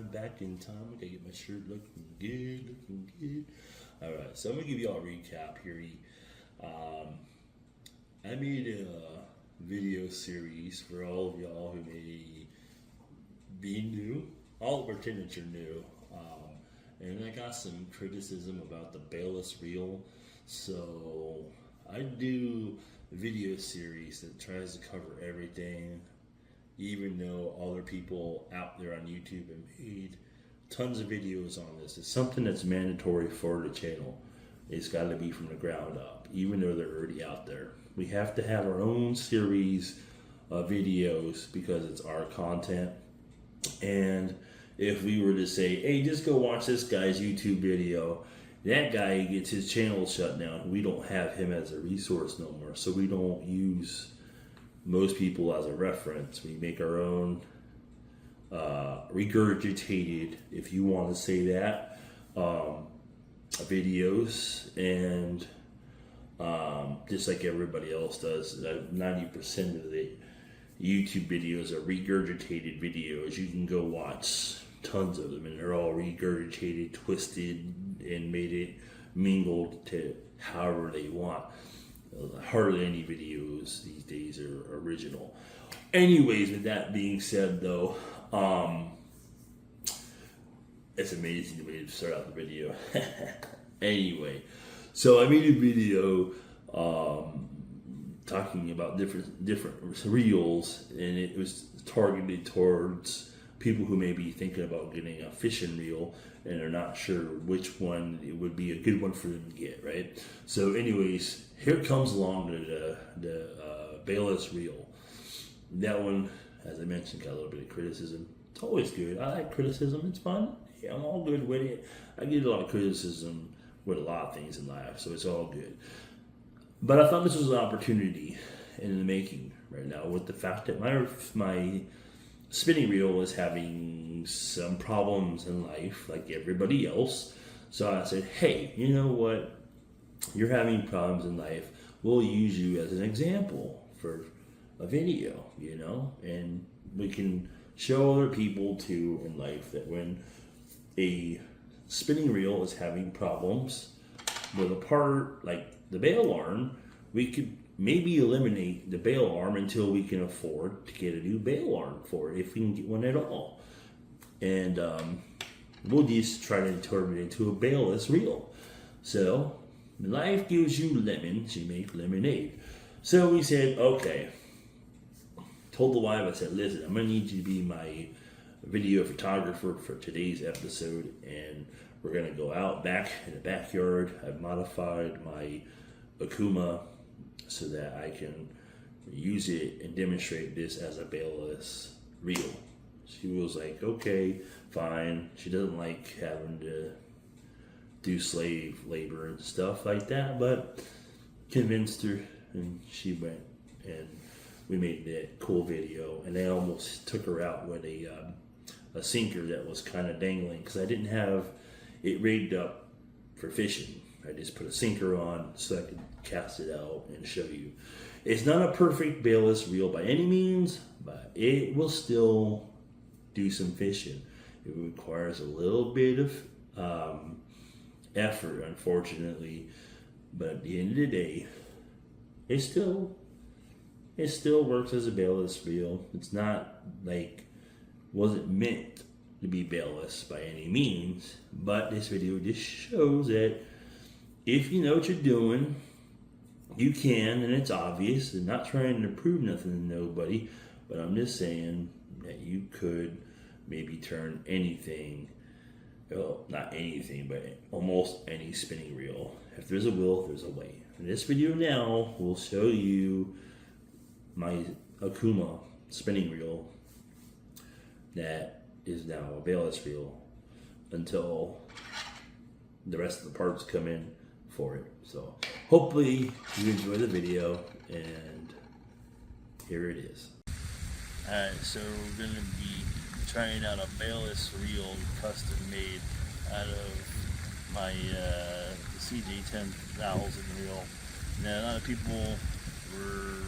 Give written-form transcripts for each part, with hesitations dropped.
back in time. I gotta get my shirt looking good. Alright, so I'm gonna give y'all a recap here. I made a video series for all of y'all who may be new. All of our tenants are new. And I got some criticism about the bailless reel. So I do a video series that tries to cover everything, even though other people out there on YouTube have made tons of videos on this. It's something that's mandatory for the channel. It's got to be from the ground up, even though they're already out there. We have to have our own series of videos because it's our content. And if we were to say, hey, just go watch this guy's YouTube video, that guy gets his channel shut down. We don't have him as a resource no more. So we don't use most people as a reference. We make our own regurgitated, if you want to say that, videos. And just like everybody else does, 90% of the YouTube videos are regurgitated videos. You can go watch tons of them, and they're all regurgitated, twisted, and made it mingled to however they want. Hardly any videos these days are original. Anyways, with that being said, though, it's amazing the way to start out the video. Anyway, so I made a video talking about different reels, and it was targeted towards people who may be thinking about getting a fishing reel and are not sure which one it would be a good one for them to get, right? So anyways, here comes along the bailless reel. That one, as I mentioned, got a little bit of criticism. It's always good. I like criticism. It's fun. Yeah, I'm all good with it. I get a lot of criticism with a lot of things in life, so it's all good. But I thought this was an opportunity in the making right now with the fact that my spinning reel is having some problems in life like everybody else. So I said, hey, you know what? You're having problems in life. We'll use you as an example for a video, and we can show other people too in life that when a spinning reel is having problems with a part like the bail arm, we could maybe eliminate the bail arm until we can afford to get a new bail arm for it, if we can get one at all. And we'll just try to turn it into a bailless reel. So life gives you lemons, you make lemonade. So we said, okay. Told the wife, I said, listen, I'm gonna need you to be my video photographer for today's episode, and we're gonna go out back in the backyard. I've modified my Akuma so that I can use it and demonstrate this as a bailless reel. She was like, okay, fine. She doesn't like having to do slave labor and stuff like that, but convinced her, and she went, and we made that cool video. And I almost took her out with a sinker that was kind of dangling, because I didn't have it rigged up for fishing. I just put a sinker on so I could cast it out and show you. It's not a perfect bailless reel by any means, but it will still do some fishing. It requires a little bit of effort, unfortunately, but at the end of the day, it still works as a bailless reel. It's not like, wasn't meant to be bailless by any means, but this video just shows that if you know what you're doing, you can, and it's obvious. I'm not trying to prove nothing to nobody, but I'm just saying that you could maybe turn anything, well, not anything, but almost any spinning reel. If there's a will, there's a way. In this video now, we'll show you my Akuma spinning reel that is now a bailless reel until the rest of the parts come in for it. So hopefully you enjoy the video, and here it is. Alright, so we're going to be trying out a bailless reel custom made out of my CJ10,000 reel. Now, a lot of people were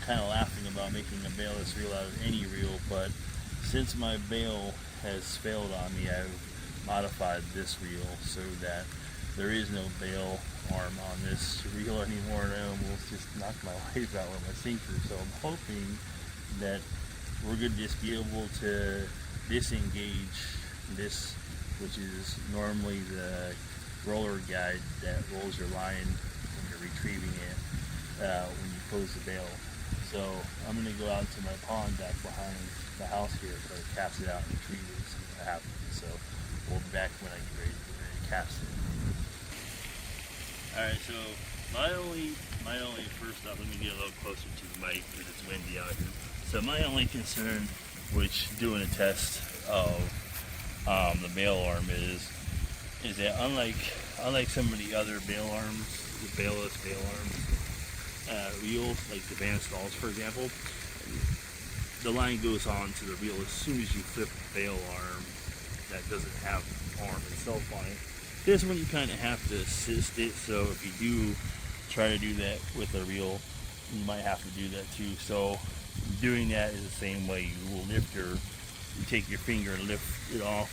kind of laughing about making a bailless reel out of any reel, but since my bail has failed on me, I've modified this reel so that there is no bail arm on this reel anymore, and I almost just knocked my life out with my sinker. So I'm hoping that we're going to just be able to disengage this, which is normally the roller guide that rolls your line when you're retrieving it when you close the bail. So I'm going to go out to my pond back behind the house here, so I cast it out and retrieve it and see what happens. So we'll be back when I get ready to cast it. Alright, so my only first off, let me get a little closer to the mic because it's windy out here. So my only concern, which doing a test of the bail arm is that unlike some of the other bail arms, the bailless bail arms, reels, like the Van Stalls for example, the line goes on to the reel as soon as you flip the bail arm that doesn't have the arm itself on it. This one you kind of have to assist it, so if you do try to do that with a reel, you might have to do that too. So doing that is the same way. You will you take your finger and lift it off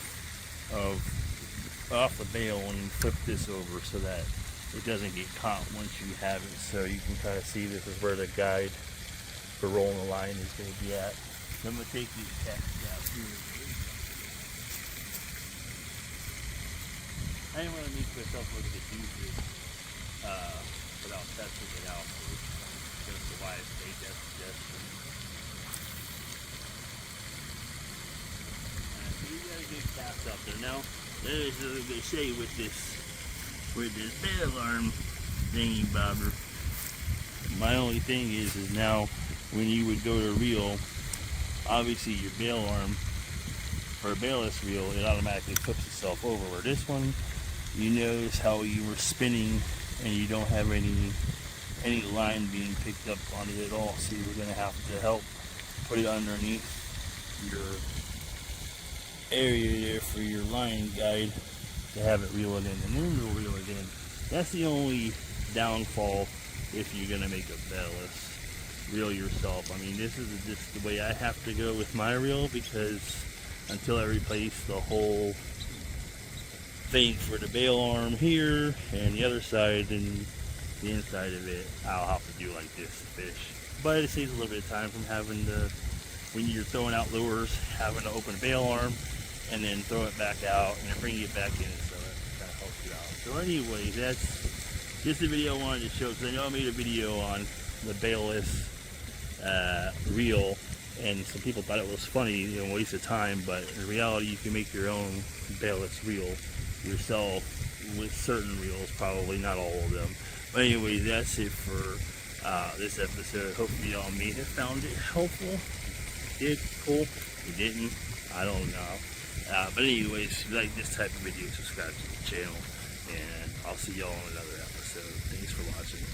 the bail and flip this over so that it doesn't get caught once you have it. So you can kind of see this is where the guide for rolling the line is going to be at. So I'm going to take these tests out here. I didn't want to make myself look at easy without testing it out. Just the why I made that suggestion. So you got a good cast out there. Now, there's what I'm going to say with this bail arm thingy bobber. My only thing is now when you would go to reel, obviously your bail arm for a bailless reel, it automatically flips itself over. Where this one, you notice how you were spinning and you don't have any line being picked up on it at all. So you're going to have to help put it underneath your area there for your line guide to have it reel it in, and then you'll reel it in. That's the only downfall if you're going to make a bailless reel yourself. I mean, this is just the way I have to go with my reel, because until I replace the whole thing for the bail arm here and the other side and the inside of it, I'll have to do like this to fish. But it saves a little bit of time from having to, when you're throwing out lures, having to open a bail arm and then throw it back out and then bring it back in, so that kind of helps you out. So anyways, that's just a video I wanted to show, because I know I made a video on the bailless reel, and some people thought it was funny, you know, waste of time, but in reality you can make your own bailless reel yourself with certain reels, probably not all of them. But anyway, that's it for this episode. Hopefully y'all may have found it helpful. Did cool? You didn't? I don't know. But anyways, if you like this type of video, subscribe to the channel, and I'll see y'all on another episode. Thanks for watching.